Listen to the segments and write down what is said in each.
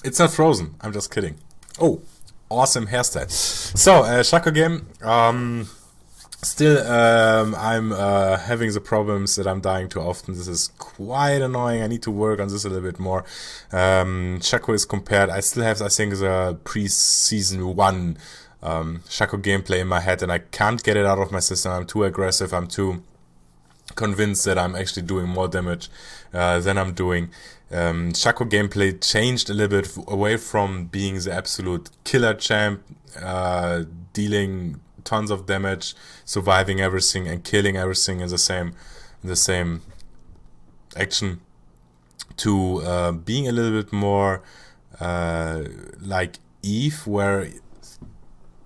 It's not frozen. I'm just kidding. Oh, awesome hairstyle. So, Shaco game. Still, I'm having the problems that I'm dying too often. This is quite annoying. I need to work on this a little bit more. Shaco is compared. I still have, I think, the pre-season 1 Shaco gameplay in my head, and I can't get it out of my system. I'm too aggressive. I'm too convinced that I'm actually doing more damage than I'm doing. Shaco gameplay changed a little bit away from being the absolute killer champ, dealing tons of damage, surviving everything and killing everything in the same action, to being a little bit more like Eve, where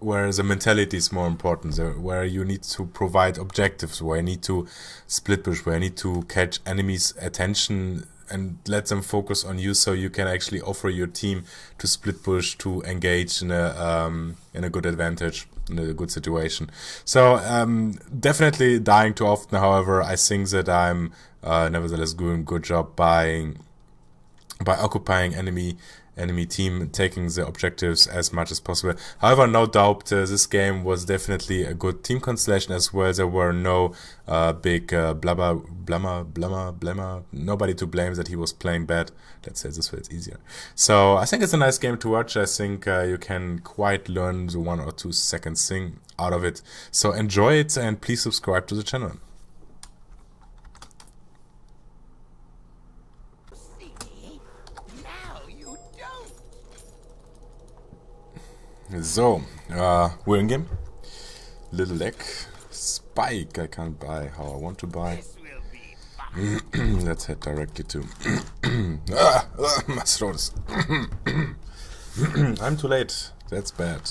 the mentality is more important, where you need to provide objectives, where you need to split push, where you need to catch enemies' attention and let them focus on you, so you can actually offer your team to split push, to engage in a good advantage, in a good situation. So definitely dying too often. However, I think that I'm nevertheless doing a good job by occupying enemy team, taking the objectives as much as possible. However, no doubt this game was definitely a good team constellation as well. There were no big blammer. Nobody to blame that he was playing bad. Let's say this way, it's easier. So I think it's a nice game to watch. I think you can quite learn the 1 or 2 seconds thing out of it. So enjoy it, and please subscribe to the channel. So, we're in game. Little leg. Spike I can't buy how I want to buy. Let's head directly to... my throat is... I'm too late. That's bad.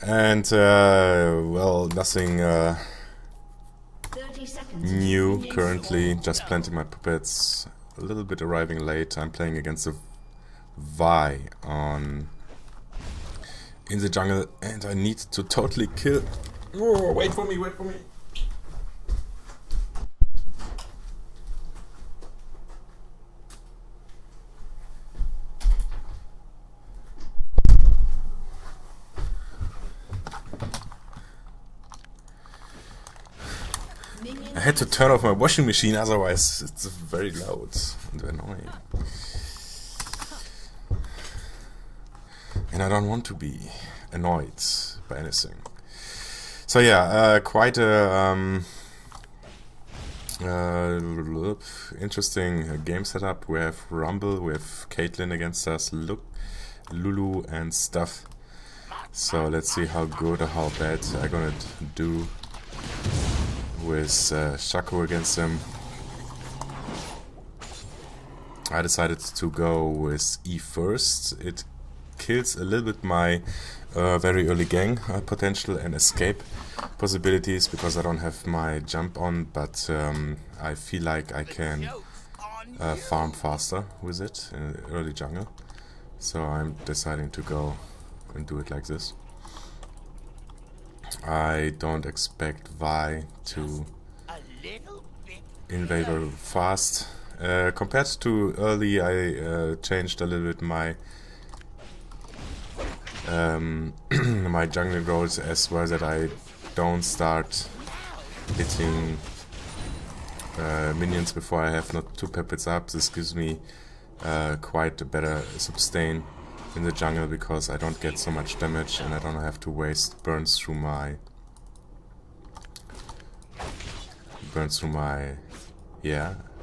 And, well, nothing new currently. Just planting my puppets. A little bit arriving late. I'm playing against the Vi in the jungle, and I need to totally kill. Oh, wait for me. I had to turn off my washing machine, otherwise it's very loud and annoying. And I don't want to be annoyed by anything. So yeah, quite a interesting game setup. We have Rumble, we have Caitlyn against us, Lulu and stuff. So let's see how good or how bad I'm gonna do with Shaco against them. I decided to go with E first. It kills a little bit my very early gang potential and escape possibilities, because I don't have my jump on, but I feel like I can farm faster with it in early jungle. So I'm deciding to go and do it like this. I don't expect Vi to invade very fast. Compared to early, I changed a little bit my my jungle goals as well, that I don't start hitting minions before I have not 2 puppets up. This gives me quite a better sustain in the jungle, because I don't get so much damage and I don't have to waste burns through my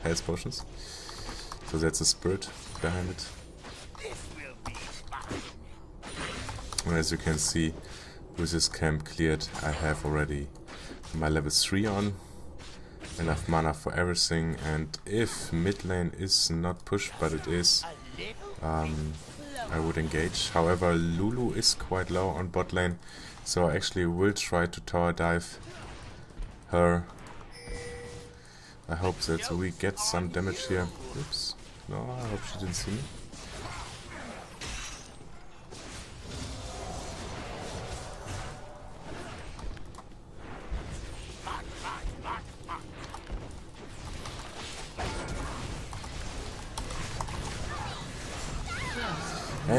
health potions. So that's the spirit behind it. And as you can see, with this camp cleared, I have already my level 3 on, enough mana for everything, and if mid lane is not pushed, but it is, I would engage. However, Lulu is quite low on bot lane, so I actually will try to tower dive her. I hope that we get some damage here. Oops, no, I hope she didn't see me.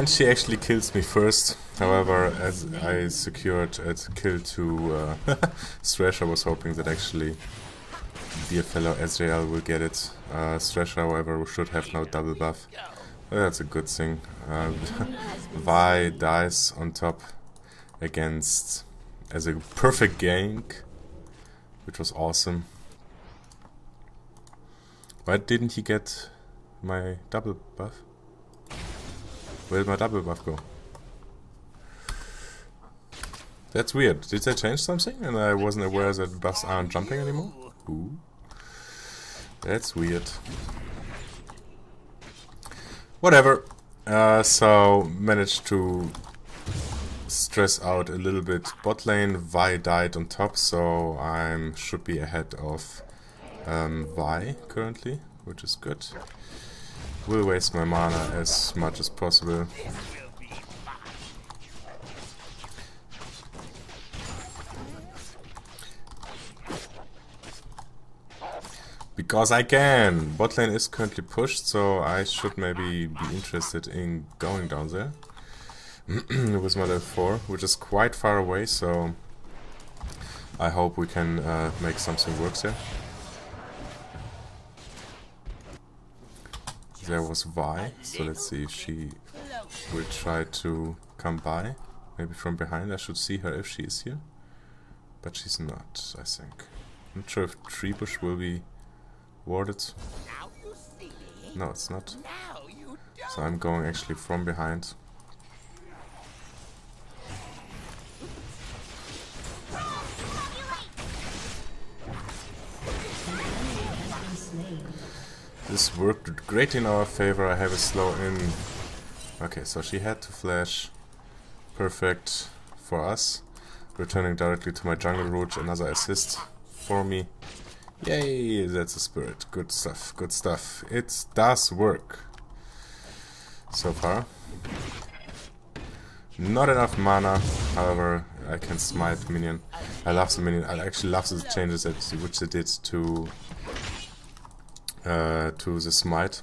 And she actually kills me first. However, as I secured a kill to Thrasher, I was hoping that actually dear fellow Ezreal will get it. Thrasher, however, should have no double buff. That's a good thing. Vi dies on top against as a perfect gank, which was awesome. Why didn't he get my double buff? Where did my double buff go? That's weird. Did they change something? And I wasn't aware that buffs aren't jumping anymore? Ooh. That's weird. Whatever. So, managed to stress out a little bit bot lane. Vi died on top, so I should be ahead of Vi currently, which is good. Will waste my mana as much as possible. Because I can! Bot lane is currently pushed, so I should maybe be interested in going down there. With my level 4, which is quite far away, so I hope we can make something work there. There was Vi, so let's see if she will try to come by. Maybe from behind. I should see her if she is here. But she's not, I think. I'm not sure if Tree Bush will be warded. No, it's not. So I'm going actually from behind. This worked great in our favor. I have a slow in. Okay, so she had to flash. Perfect for us. Returning directly to my jungle route. Another assist for me. Yay, that's a spirit. Good stuff, good stuff. It does work. So far. Not enough mana, however, I can smite minion. I love the minion. I actually love the changes that which they did to the smite.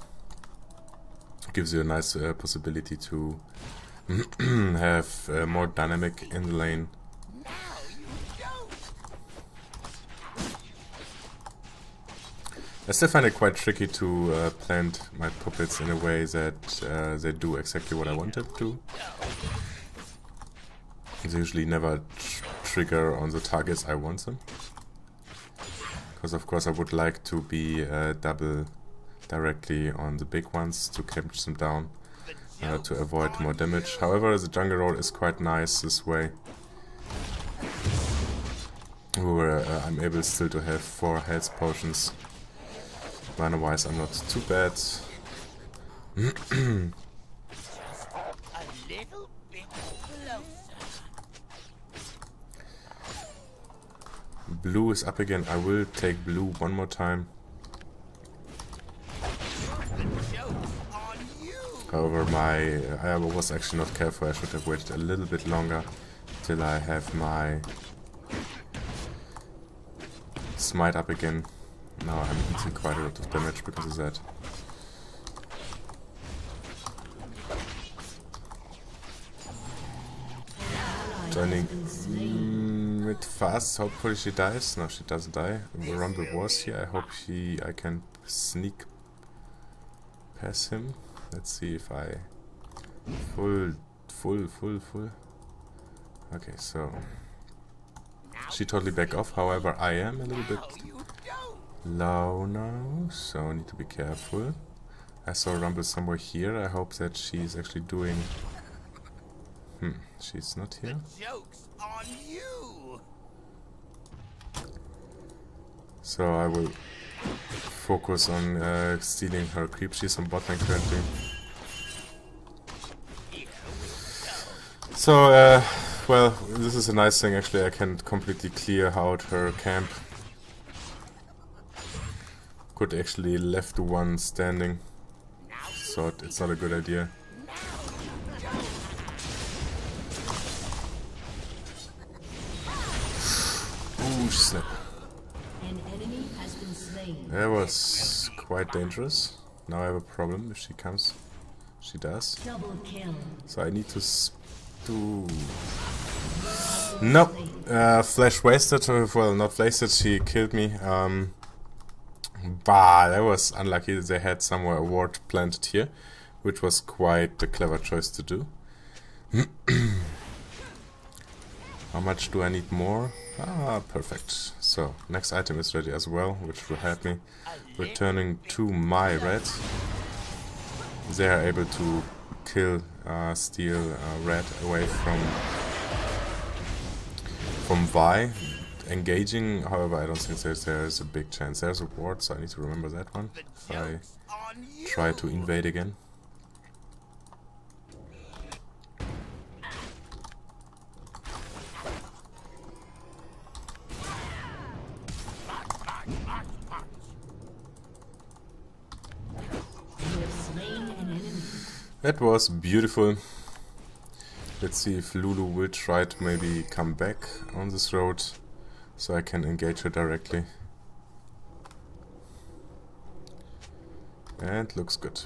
Gives you a nice possibility to have more dynamic in the lane. I still find it quite tricky to plant my puppets in a way that they do exactly what I want them to. They usually never trigger on the targets I want them. Because of course I would like to be double directly on the big ones to catch them down to avoid more damage. However, the jungle roll is quite nice this way. Where I'm able still to have 4 health potions. Mana wise I'm not too bad. Blue is up again. I will take blue one more time. However, I was actually not careful. I should have waited a little bit longer till I have my smite up again. Now I'm eating quite a lot of damage because of that. Joining mid fast. Hopefully she dies. No, she doesn't die. The Rumble was here. I hope I can sneak past him. Let's see if I full. Okay, so she totally back off. However, I am a little bit low now, so I need to be careful. I saw Rumble somewhere here. I hope that she's actually doing. She's not here. So I will focus on stealing her creep. She's on bot lane currently. So, well, this is a nice thing actually. I can completely clear out her camp. Could actually left one standing. So it's not a good idea. Ooh, snap. That was quite dangerous. Now I have a problem if she comes She does. Double kill. So I need to do... Nope. Flash wasted. Well, not wasted. She killed me. Bah, that was unlucky. They had somewhere a ward planted here, which was quite a clever choice to do. How much do I need more? Ah, perfect. So, next item is ready as well, which will help me. Returning to my red. They are able to kill, steal red away from Vi. Engaging, however, I don't think there is a big chance. There's a ward, so I need to remember that one. If I try to invade again. That was beautiful. Let's see if Lulu will try to maybe come back on this road so I can engage her directly. And looks good.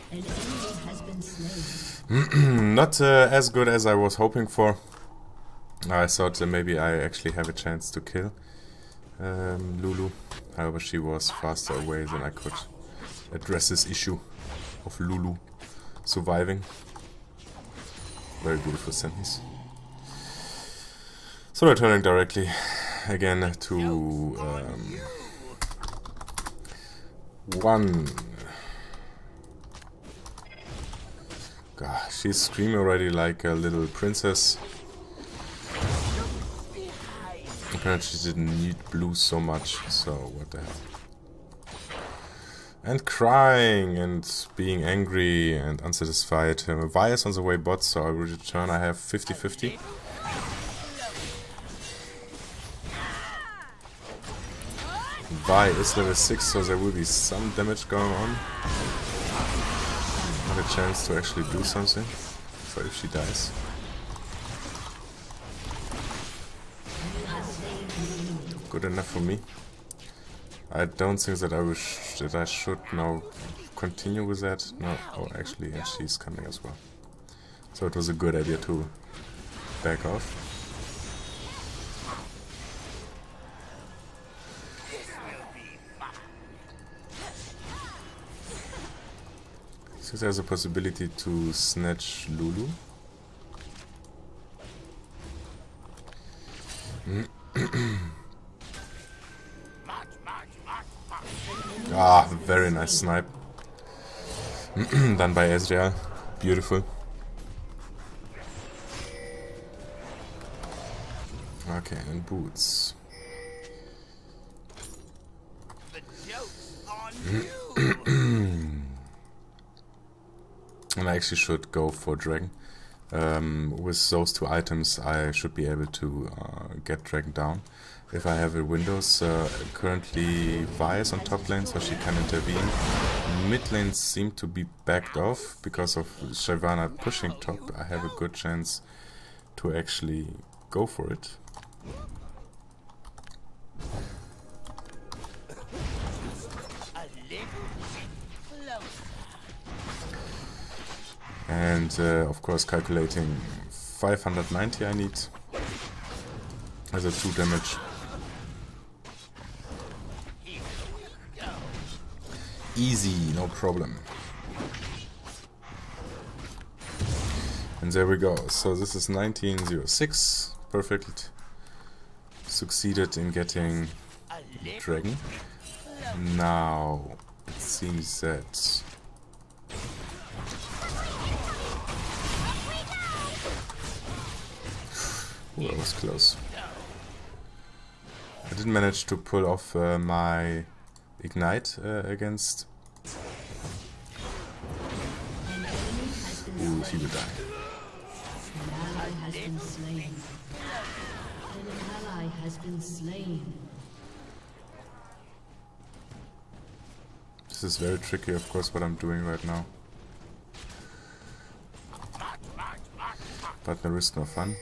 An enemy has been slain. Not as good as I was hoping for. I thought that maybe I actually have a chance to kill Lulu. However, she was faster away than I could address this issue of Lulu surviving. Very beautiful sentence. So returning directly again to 1. God, she's screaming already like a little princess. Apparently she didn't need blue so much, so what the hell. And crying and being angry and unsatisfied. Vi is on the way bot, so I will return. I have 50-50. Vi is level 6, so there will be some damage going on. Not a chance to actually do something. So if she dies. Good enough for me. I don't think that I should now continue with that. No, oh actually, yeah, she's coming as well. So it was a good idea to back off. So there's a possibility to snatch Lulu. Ah, very nice snipe. Done by Ezreal. Beautiful. Okay, and boots. And I actually should go for Dragon. With those 2 items I should be able to get Dragon down. If I have a Windows, currently Vi is on top lane, so she can intervene. Mid lanes seem to be backed off because of Shyvana pushing top. I have a good chance to actually go for it. And of course calculating 590 I need as a 2 damage. Easy, no problem. And there we go. So this is 1906. Perfect. Succeeded in getting Dragon. Now it seems that that was close. I didn't manage to pull off my Ignite against... Ooh, he would die. An ally has been slain. An ally has been slain. This is very tricky, of course, what I'm doing right now. But no risk, no fun.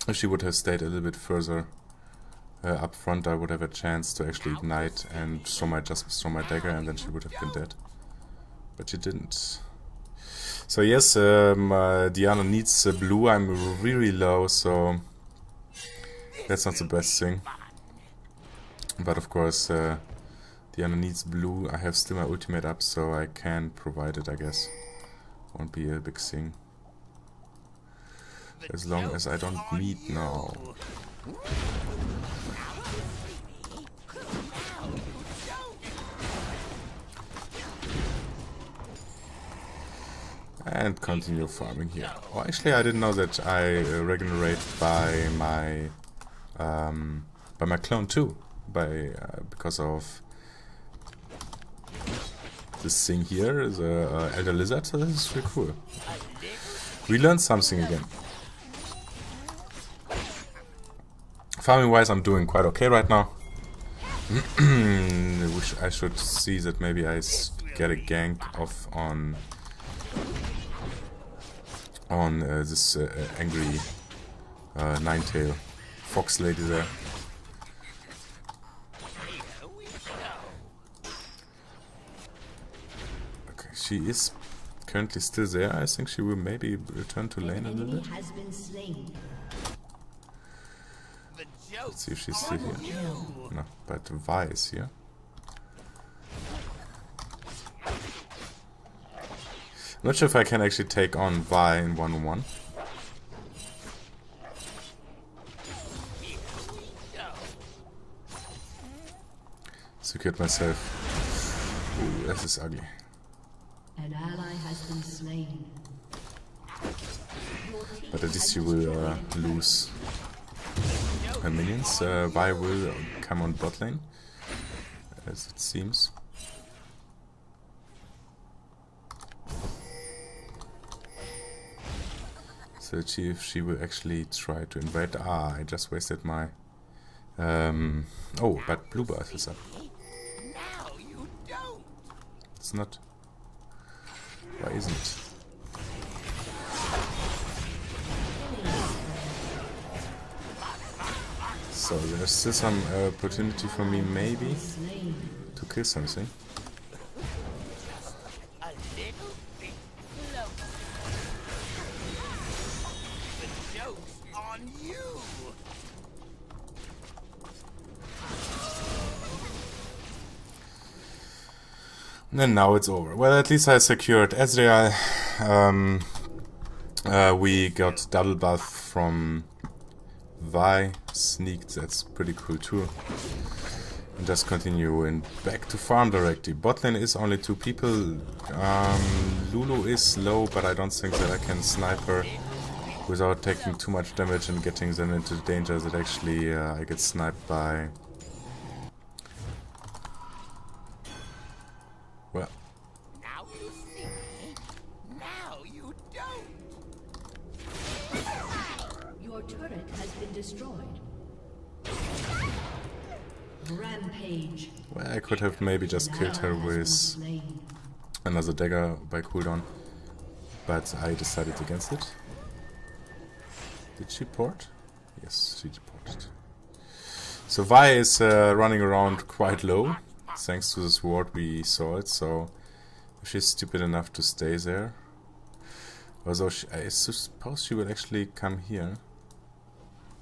If she would have stayed a little bit further up front, I would have a chance to actually ignite and throw my dagger, and then she would have been dead. But she didn't. So yes, Diana needs blue. I'm really low, so that's not the best thing. But of course, Diana needs blue. I have still my ultimate up, so I can provide it, I guess. Won't be a big thing. As long as I don't meet now. And continue farming here. Oh, actually, I didn't know that I regenerate by my clone too, because of this thing here, the Elder Lizard. So this is really cool. We learned something again. Farming wise, I'm doing quite okay right now. I should see that maybe I get a gank off on this angry nine-tail fox lady there. Okay, she is currently still there. I think she will maybe return to lane a little bit. Let's see if she's still here. No, but Vi is here. I'm not sure if I can actually take on Vi in 1-on-1. Secured myself. Ooh, this is ugly. An ally has been slain. But at least she will lose her minions. Vi will come on bot lane, as it seems. So if she will actually try to invade. Ah, I just wasted my. Oh, but blue buff is up. It's not. Why isn't it? So there's still some opportunity for me, maybe, to kill something. And now it's over. Well, at least I secured Ezreal. We got double buff from Vi. Sneaked, that's pretty cool too. And just continue and back to farm directly. Bot lane is only 2 people. Lulu is low, but I don't think that I can snipe her without taking too much damage and getting them into danger that actually I get sniped by... Well... Now you see me, now you don't. Your turret has been destroyed. Rampage. Well, I could have maybe just killed her with another dagger by cooldown, but I decided against it. Did she port? Yes, she ported. So Vi is running around quite low, thanks to this ward we saw it, so if she's stupid enough to stay there. Although I suppose she will actually come here.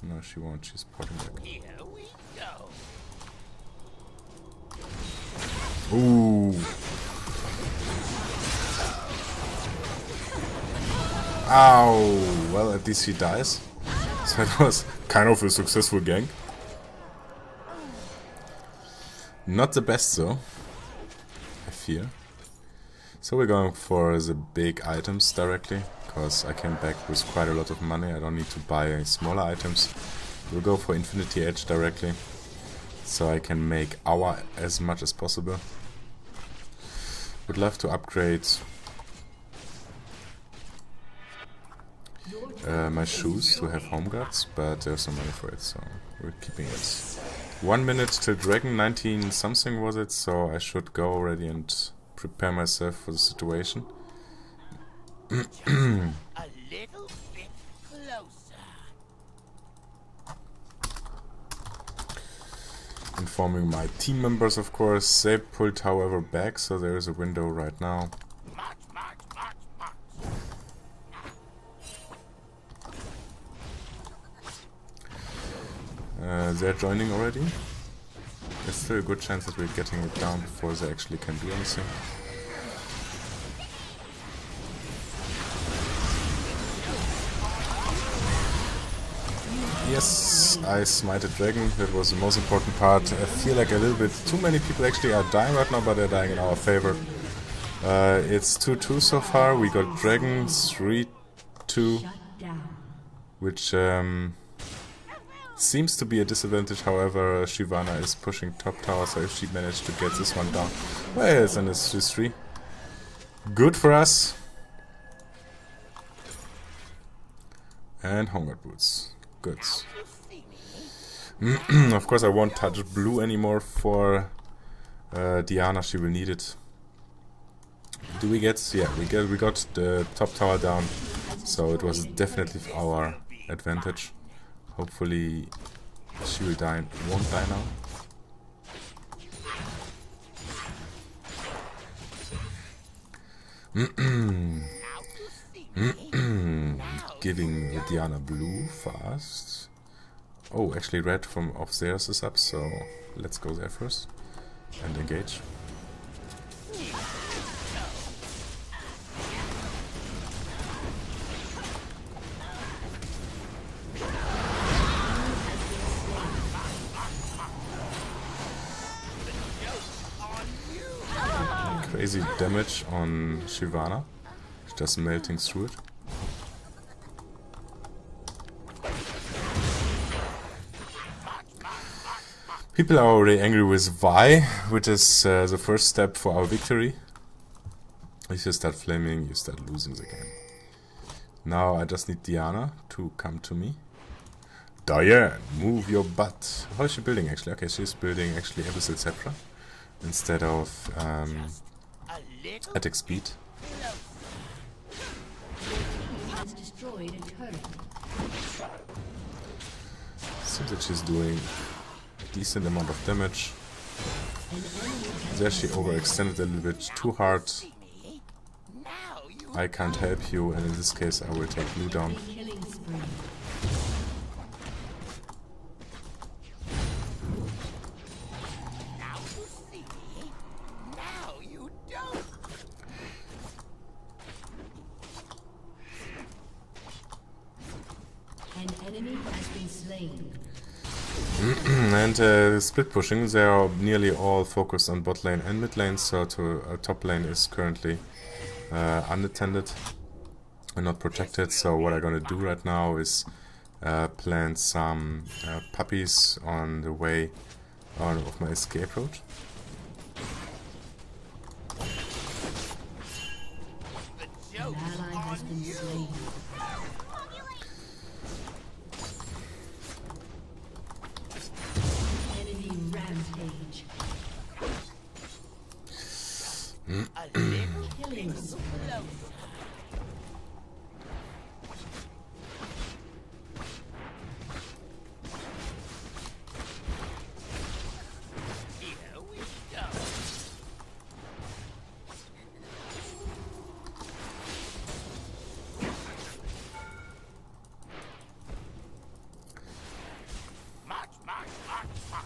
No, she won't, she's porting back. Here we go. Ooh. Ow! Well, at least he dies. So it was kind of a successful gank. Not the best though, I fear. So we're going for the big items directly, because I came back with quite a lot of money. I don't need to buy smaller items. We'll go for Infinity Edge directly, so I can make our as much as possible. Would love to upgrade my shoes to have home guards, but there's no money for it, so we're keeping it. 1 minute till dragon, 19 something was it, so I should go already and prepare myself for the situation. A little bit closer. Informing my team members, of course. They pulled, however, back, so there is a window right now. March, march, march, march. They're joining already. There's still a good chance that we're getting it down before they actually can do anything. Yes, I smited dragon. That was the most important part. I feel like a little bit too many people actually are dying right now, but they're dying in our favor. It's 2-2 so far. We got dragon 3-2, Shut down. which seems to be a disadvantage. However, Shyvana is pushing top tower, so if she managed to get this one down, well, it's an 3-3. Good for us. And homeward boots. Good. Of course, I won't touch blue anymore for Diana. She will need it. Do we get? Yeah, we got the top tower down, so it was definitely our advantage. Hopefully, she will die. Won't die now. Giving Diana blue fast. Oh, actually red from off theirs is up, so let's go there first and engage. Crazy damage on Shyvana. She's just melting through it. People are already angry with Vi, which is the first step for our victory. If you start flaming, you start losing the game. Now I just need Diana to come to me. Diane, move your butt. How is she building actually? Okay, she's building actually Abyssal Scepter instead of attack speed. Has destroyed a turret. Seems that she's doing decent amount of damage. There she overextended a little bit too hard. I can't help you, and in this case I will take blue down. Killing spree. Now you see. Now you don't. An enemy has been slain. And split pushing, they are nearly all focused on bot lane and mid lane, so top lane is currently unattended and not protected. So what I'm gonna do right now is plant some puppies on the way of my escape route. The An joke's ally has on been you. slain. Enemy rampage. A little Killing spree. closer. Here we go. March, march, march, march.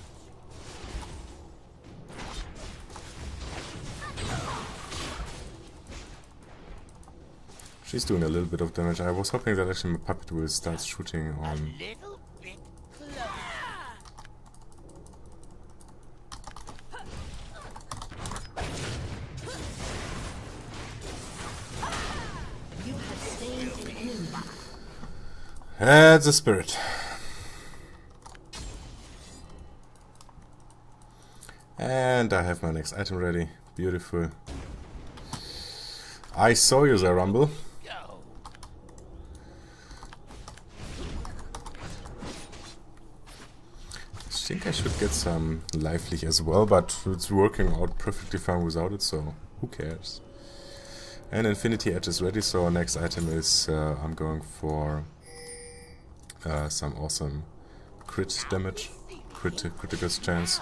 She's doing a little bit of damage. I was hoping that actually my puppet will start shooting A on. little bit closer. You have slain an enemy. That's the spirit. And I have my next item ready. Beautiful. I saw you there, Rumble. Go. I think I should get some lively as well, but it's working out perfectly fine without it, so who cares? And Infinity Edge is ready, so our next item is I'm going for some awesome crit damage, critical chance.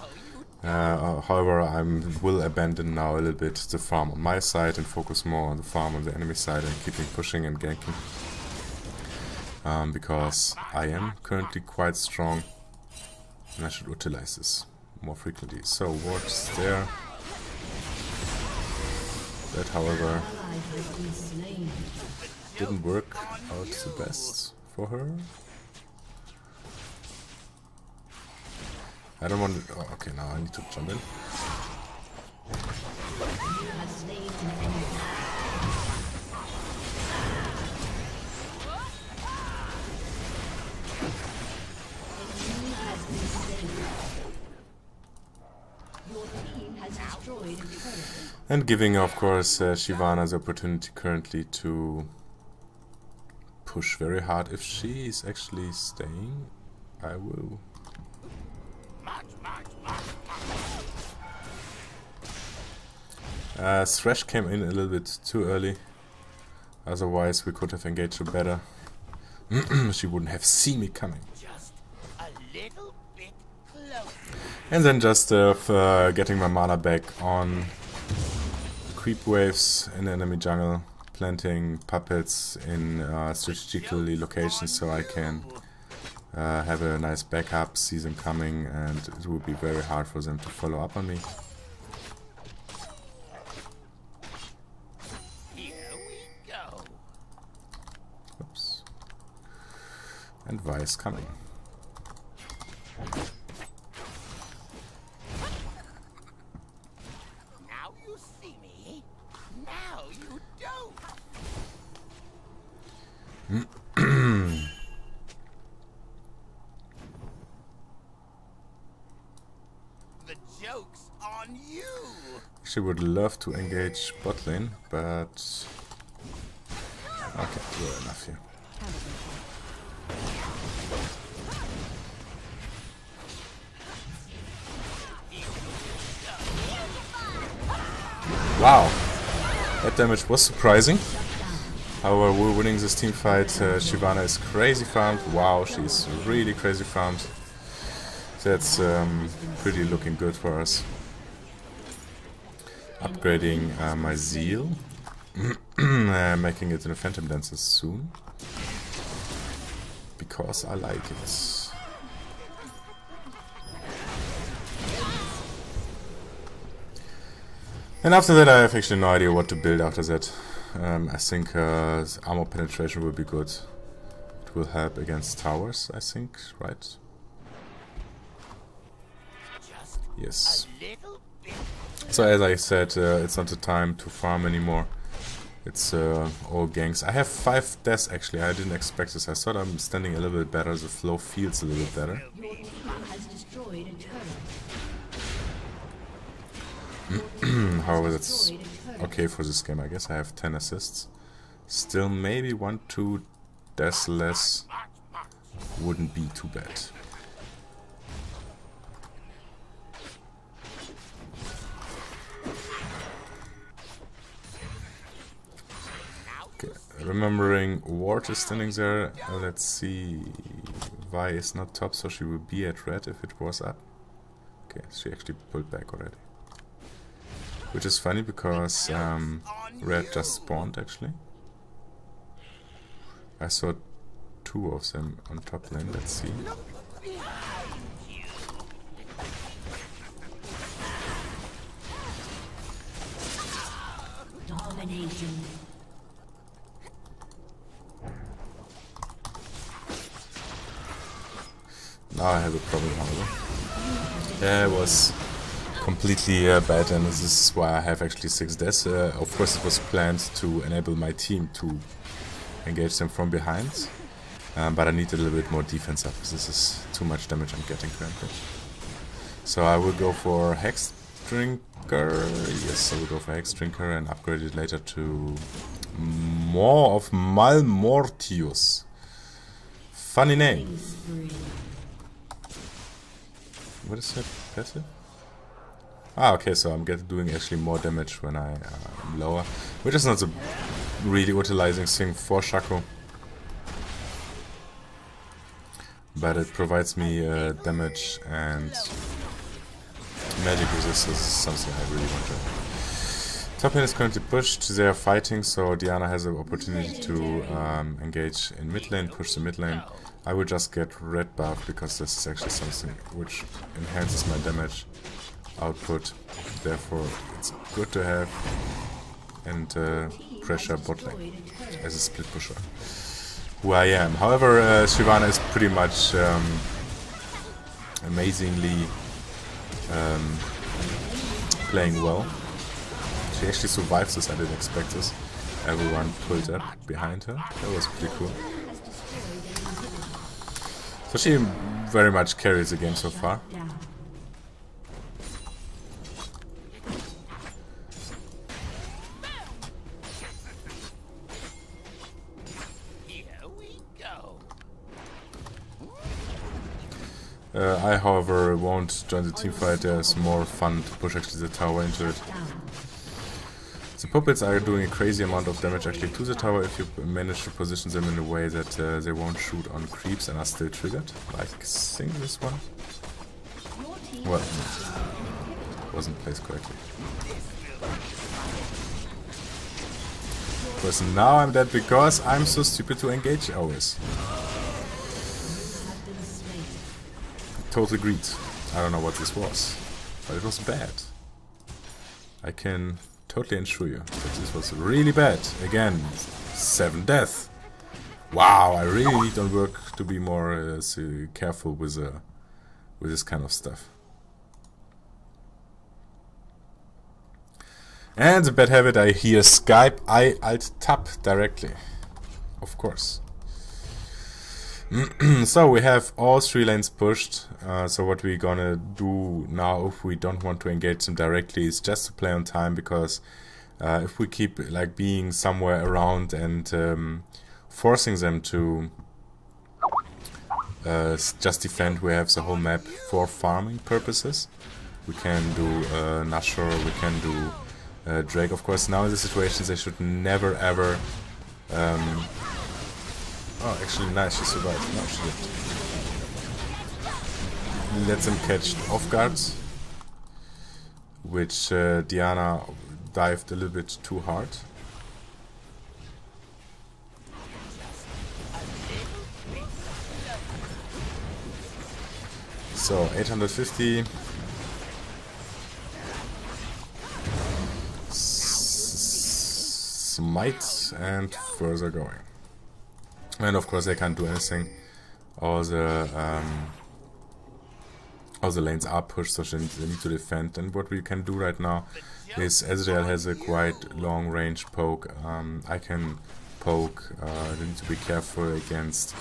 However, I will abandon now a little bit the farm on my side and focus more on the farm on the enemy side and keeping pushing and ganking. Because I am currently quite strong and I should utilize this more frequently. So wards there. That, however, didn't work out the best for her. I don't want to... Oh, okay, now I need to jump in. And giving, of course, Shyvana the opportunity currently to push very hard. If she is actually staying, I will. Thresh came in a little bit too early. Otherwise, we could have engaged her better. She wouldn't have seen me coming. Just a little bit closer. And then just getting my mana back on creep waves in the enemy jungle, planting puppets in strategically locations so I can have a nice backup, see them coming, and it would be very hard for them to follow up on me. Here we go. Oops. And Vice coming. Now you see me. Now you don't. The joke's on you. She would love to engage bot lane, but okay, we're enough here. Wow, that damage was surprising. However, we're winning this team fight. Shyvana is crazy farmed. Wow, she's really crazy farmed. That's pretty looking good for us. Upgrading my Zeal, making it in a Phantom Dancer soon, because I like it. And after that, I have actually no idea what to build after that. I think armor penetration will be good. It will help against towers, I think, right? Just Yes. a little bit. So as I said, it's not the time to farm anymore. It's all ganks. I have 5 deaths actually. I didn't expect this. I thought I'm standing a little bit better. The flow feels a little bit better. Your team has destroyed a turret. However, that's okay for this game. I guess I have 10 assists. Still, maybe 1-2 deaths less wouldn't be too bad. Okay, remembering Ward is standing there. Let's see. Vi is not top, so she will be at red if it was up. Okay, she actually pulled back already. Which is funny because red just spawned actually. I saw 2 of them on top lane. Let's see. Dominating. Now I have a problem, however. Yeah, it was completely bad, and this is why I have actually 6 deaths. Of course, it was planned to enable my team to engage them from behind, but I need a little bit more defense up. This is too much damage I'm getting currently. So I will go for Hex Drinker. Yes, I will go for Hex Drinker and upgrade it later to more of Malmortius. Funny name. What is that passive? Ah, okay, so I'm doing actually more damage when I am lower, which is not a really utilizing thing for Shaco. But it provides me damage and magic resistance is something I really want to. Top lane is currently pushed, they are fighting, so Diana has an opportunity to engage in mid lane, push the mid lane. I will just get red buff because this is actually something which enhances my damage output, therefore it's good to have, and pressure bot lane as a split pusher, who I am. However, Shyvana is pretty much amazingly playing well. She actually survives this, I didn't expect this. Everyone pulled up behind her, that was pretty cool. So she very much carries the game so far. I, however, won't join the teamfight. There's more fun to push actually the tower into it. The puppets are doing a crazy amount of damage actually to the tower if you manage to position them in a way that they won't shoot on creeps and are still triggered. Like, think this one? Well, wasn't placed correctly. Because now I'm dead because I'm so stupid to engage always. Total agreed. I don't know what this was, but it was bad. I can totally assure you that this was really bad. Again, 7 death. Wow, I really need on work to be more careful with this kind of stuff. And the bad habit, I hear Skype, I alt tab directly. Of course. So we have all 3 lanes pushed. So what we're gonna do now, if we don't want to engage them directly, is just to play on time, because if we keep like being somewhere around and forcing them to just defend, we have the whole map for farming purposes. We can do Nashor, we can do Drake. Of course, now in the situations they should never ever. Oh, actually, nice, she survived. No, she didn't. Let them catch off guards, which Diana dived a little bit too hard. So, 850. Smite and further going. And of course they can't do anything. All the lanes are pushed, so they need to defend. And what we can do right now is Ezreal has a quite long range poke. I can poke. They need to be careful against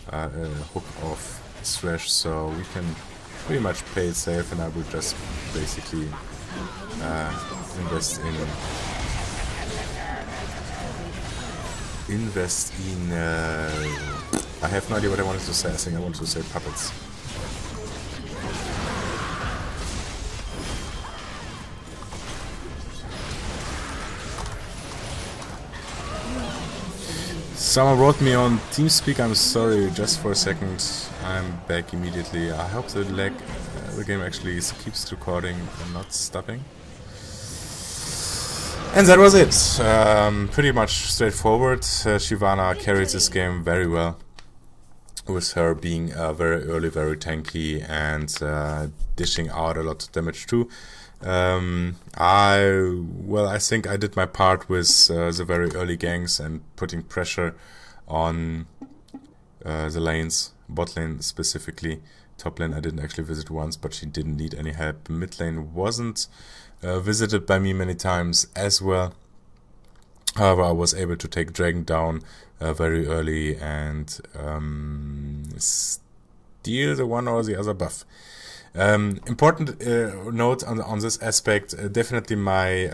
a hook of Thresh, so we can pretty much play it safe. And I will just basically invest in I have no idea what I wanted to say. I think I wanted to say puppets. Someone wrote me on TeamSpeak, I'm sorry, just for a second. I'm back immediately. I hope the lag, the game actually keeps recording and not stopping. And that was it. Pretty much straightforward. Shyvana carried this game very well, with her being very early, very tanky, and dishing out a lot of damage too. I think I did my part with the very early ganks and putting pressure on the lanes, bot lane specifically. Top lane I didn't actually visit once, but she didn't need any help. Mid lane wasn't visited by me many times as well. However, I was able to take Dragon down very early and steal the one or the other buff. Important note on this aspect. Definitely my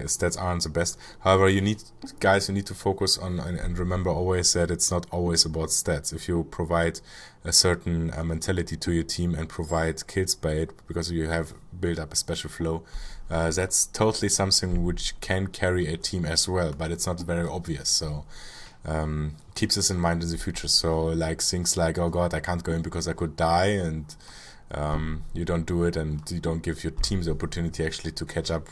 stats aren't the best. However, you need to focus on and remember always that it's not always about stats. If you provide a certain mentality to your team and provide kills by it because you have built up a special flow, that's totally something which can carry a team as well, but it's not very obvious. So keep this in mind in the future. So like things like, oh god, I can't go in because I could die, and you don't do it, and you don't give your team the opportunity actually to catch up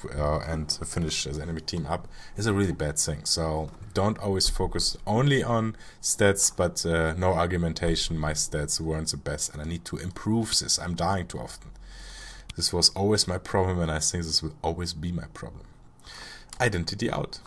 and finish the enemy team up, is a really bad thing. So don't always focus only on stats, but no argumentation, my stats weren't the best and I need to improve this. I'm dying too often. This was always my problem, and I think this will always be my problem. Identity out.